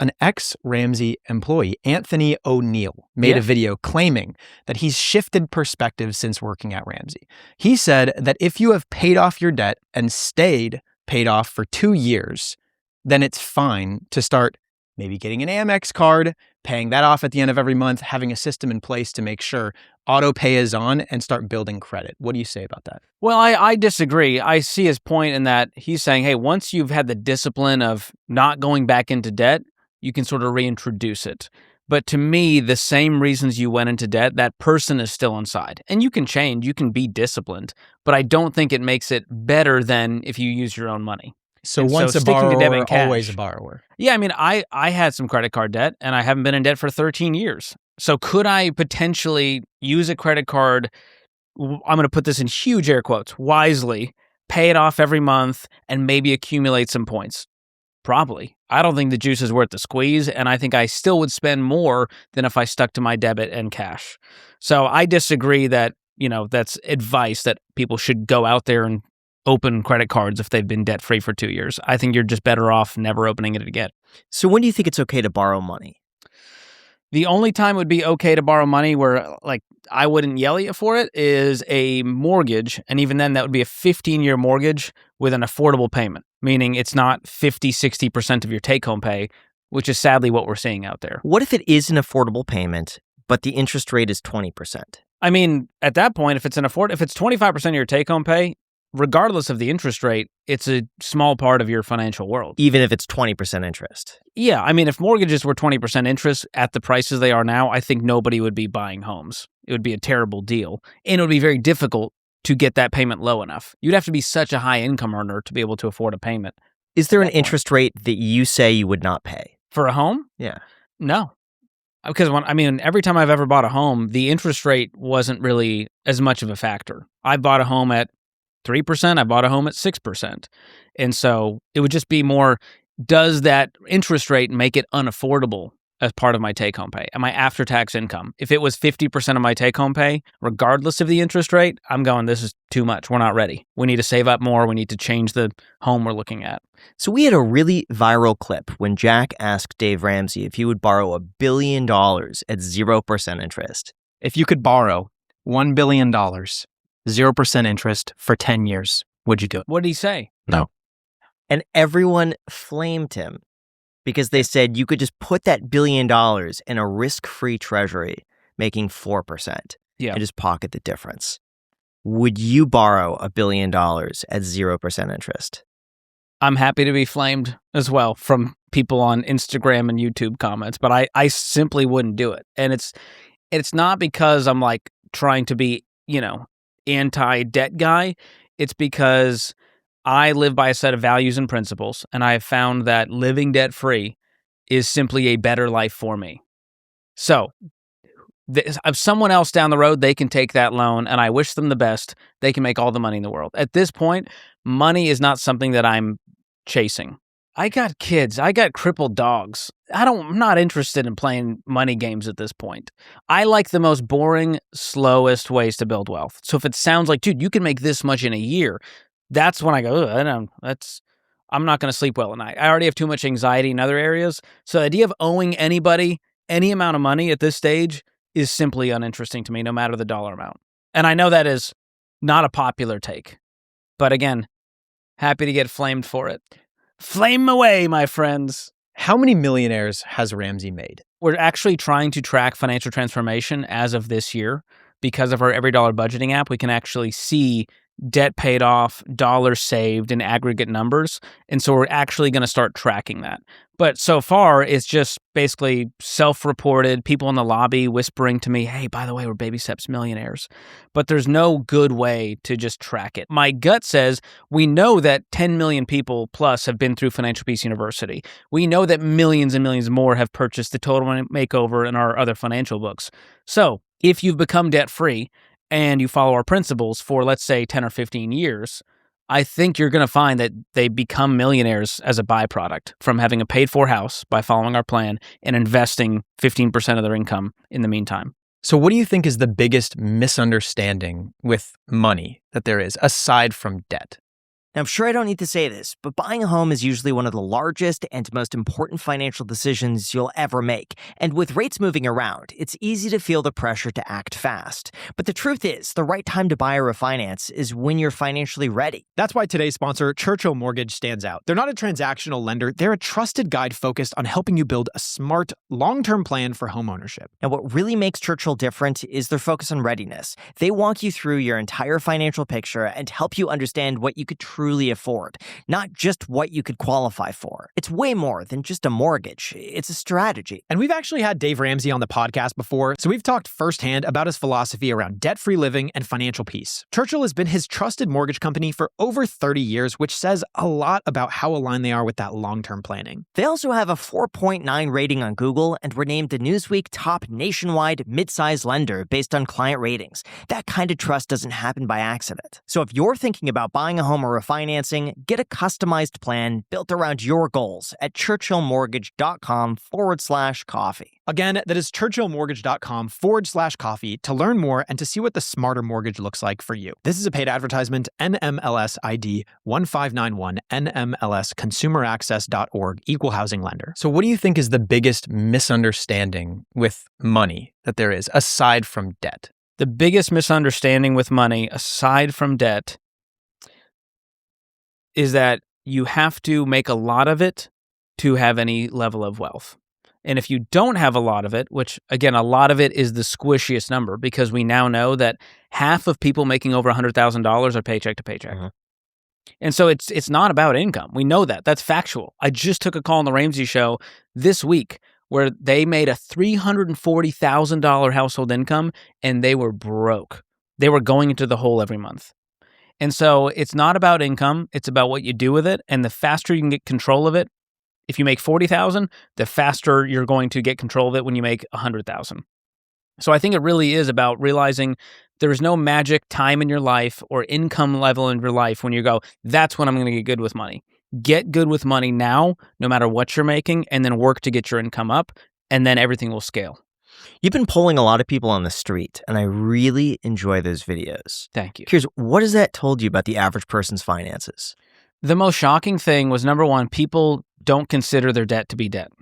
an ex-Ramsey employee, Anthony O'Neill, made a video claiming that he's shifted perspective since working at Ramsey. He said that if you have paid off your debt and stayed paid off for 2 years, then it's fine to start maybe getting an Amex card, paying that off at the end of every month, having a system in place to make sure auto pay is on and start building credit. What do you say about that? Well, I disagree. I see his point in that he's saying, hey, once you've had the discipline of not going back into debt, you can sort of reintroduce it. But to me, the same reasons you went into debt, that person is still inside. And you can change, you can be disciplined, but I don't think it makes it better than if you use your own money. So once a borrower, always a borrower. Yeah, I mean, I had some credit card debt, and I haven't been in debt for 13 years. So could I potentially use a credit card, I'm going to put this in huge air quotes, wisely, pay it off every month, and maybe accumulate some points? Probably. I don't think the juice is worth the squeeze, and I think I still would spend more than if I stuck to my debit and cash. So I disagree that, that's advice that people should go out there and open credit cards if they've been debt-free for 2 years. I think you're just better off never opening it again. So when do you think it's okay to borrow money? The only time it would be okay to borrow money where, I wouldn't yell at you for it is a mortgage, and even then, that would be a 15-year mortgage with an affordable payment, meaning it's not 50, 60% of your take-home pay, which is sadly what we're seeing out there. What if it is an affordable payment, but the interest rate is 20%? I mean, at that point, if it's 25% of your take-home pay, regardless of the interest rate, it's a small part of your financial world. Even if it's 20% interest? Yeah. I mean, if mortgages were 20% interest at the prices they are now, I think nobody would be buying homes. It would be a terrible deal. And it would be very difficult to get that payment low enough. You'd have to be such a high income earner to be able to afford a payment. Is there an interest rate that you say you would not pay? For a home? Yeah. No. Because every time I've ever bought a home, the interest rate wasn't really as much of a factor. I bought a home at 3%, I bought a home at 6%. And so it would just be more, does that interest rate make it unaffordable as part of my take-home pay and my after-tax income? If it was 50% of my take-home pay, regardless of the interest rate, I'm going, this is too much. We're not ready. We need to save up more. We need to change the home we're looking at. So we had a really viral clip when Jack asked Dave Ramsey if he would borrow $1 billion at 0% interest. If you could borrow $1 billion, 0% interest for 10 years, would you do it? What did he say? No. And everyone flamed him because they said you could just put that $1 billion in a risk-free treasury making 4% and just pocket the difference. Would you borrow $1 billion at 0% interest? I'm happy to be flamed as well from people on Instagram and YouTube comments, but I simply wouldn't do it. And it's not because I'm trying to be, anti-debt guy. It's because I live by a set of values and principles, and I have found that living debt-free is simply a better life for me. So if someone else down the road, they can take that loan, and I wish them the best. They can make all the money in the world. At this point, money is not something that I'm chasing. I got kids. I got crippled dogs. I'm not interested in playing money games at this point. I like the most boring, slowest ways to build wealth. So if it sounds like, dude, you can make this much in a year, that's when I go, I'm not going to sleep well at night. I already have too much anxiety in other areas. So the idea of owing anybody any amount of money at this stage is simply uninteresting to me, no matter the dollar amount. And I know that is not a popular take. But again, happy to get flamed for it. Flame away, my friends. How many millionaires has Ramsey made? We're actually trying to track financial transformation as of this year. Because of our Every Dollar budgeting app, we can actually see debt paid off, dollars saved in aggregate numbers. And so we're actually going to start tracking that. But so far, it's just basically self-reported, people in the lobby whispering to me, hey, by the way, we're baby steps millionaires. But there's no good way to just track it. My gut says we know that 10 million people plus have been through Financial Peace University. We know that millions and millions more have purchased the Total Makeover and our other financial books. So if you've become debt-free, and you follow our principles for, let's say, 10 or 15 years, I think you're going to find that they become millionaires as a byproduct from having a paid-for house by following our plan and investing 15% of their income in the meantime. So what do you think is the biggest misunderstanding with money that there is, aside from debt? Now, I'm sure I don't need to say this, but buying a home is usually one of the largest and most important financial decisions you'll ever make. And with rates moving around, it's easy to feel the pressure to act fast. But the truth is, the right time to buy or refinance is when you're financially ready. That's why today's sponsor, Churchill Mortgage, stands out. They're not a transactional lender. They're a trusted guide focused on helping you build a smart, long-term plan for homeownership. And what really makes Churchill different is their focus on readiness. They walk you through your entire financial picture and help you understand what you could truly afford, not just what you could qualify for. It's way more than just a mortgage. It's a strategy. And we've actually had Dave Ramsey on the podcast before, so we've talked firsthand about his philosophy around debt-free living and financial peace. Churchill has been his trusted mortgage company for over 30 years, which says a lot about how aligned they are with that long-term planning. They also have a 4.9 rating on Google and were named a Newsweek top nationwide mid-size lender based on client ratings. That kind of trust doesn't happen by accident. So if you're thinking about buying a home or refinancing, get a customized plan built around your goals at churchillmortgage.com/coffee. Again, that is churchillmortgage.com/coffee to learn more and to see what the smarter mortgage looks like for you. This is a paid advertisement, NMLS ID 1591, NMLSconsumeraccess.org, equal housing lender. So what do you think is the biggest misunderstanding with money that there is, aside from debt? The biggest misunderstanding with money, aside from debt, is that you have to make a lot of it to have any level of wealth. And if you don't have a lot of it, which again, a lot of it is the squishiest number because we now know that half of people making over $100,000 are paycheck to paycheck. Uh-huh. And so it's not about income. We know that. That's factual. I just took a call on the Ramsey show this week where they made a $340,000 household income and they were broke. They were going into the hole every month. And so it's not about income, it's about what you do with it, and the faster you can get control of it. If you make $40,000, the faster you're going to get control of it when you make $100,000. So I think it really is about realizing there's no magic time in your life or income level in your life when you go, that's when I'm going to get good with money. Get good with money now, no matter what you're making, and then work to get your income up, and then everything will scale. You've been polling a lot of people on the street, and I really enjoy those videos. Thank you. Here's what has that told you about the average person's finances? The most shocking thing was, number one, people don't consider their debt to be debt.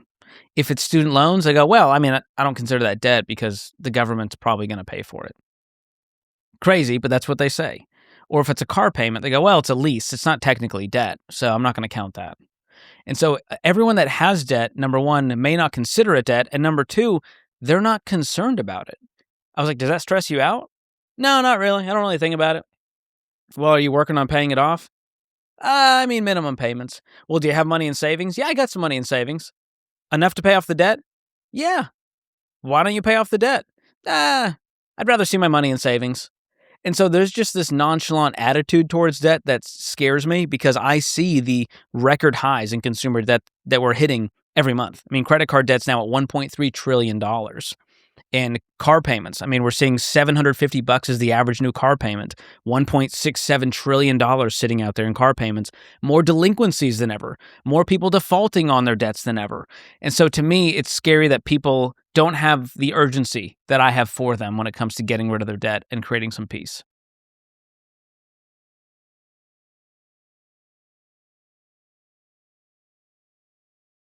If it's student loans, they go, well, I mean, I don't consider that debt because the government's probably going to pay for it. Crazy, but that's what they say. Or if it's a car payment, they go, well, it's a lease. It's not technically debt, so I'm not going to count that. And so everyone that has debt, number one, may not consider it debt, and number two, they're not concerned about it. I was like, does that stress you out? No, not really. I don't really think about it. Well, are you working on paying it off? I mean, minimum payments. Well, do you have money in savings? Yeah, I got some money in savings. Enough to pay off the debt? Yeah. Why don't you pay off the debt? I'd rather see my money in savings. And so there's just this nonchalant attitude towards debt that scares me because I see the record highs in consumer debt that we're hitting every month. I mean, credit card debt's now at $1.3 trillion. And car payments, I mean, we're seeing $750 is the average new car payment, $1.67 trillion sitting out there in car payments, more delinquencies than ever, more people defaulting on their debts than ever. And so to me, it's scary that people don't have the urgency that I have for them when it comes to getting rid of their debt and creating some peace.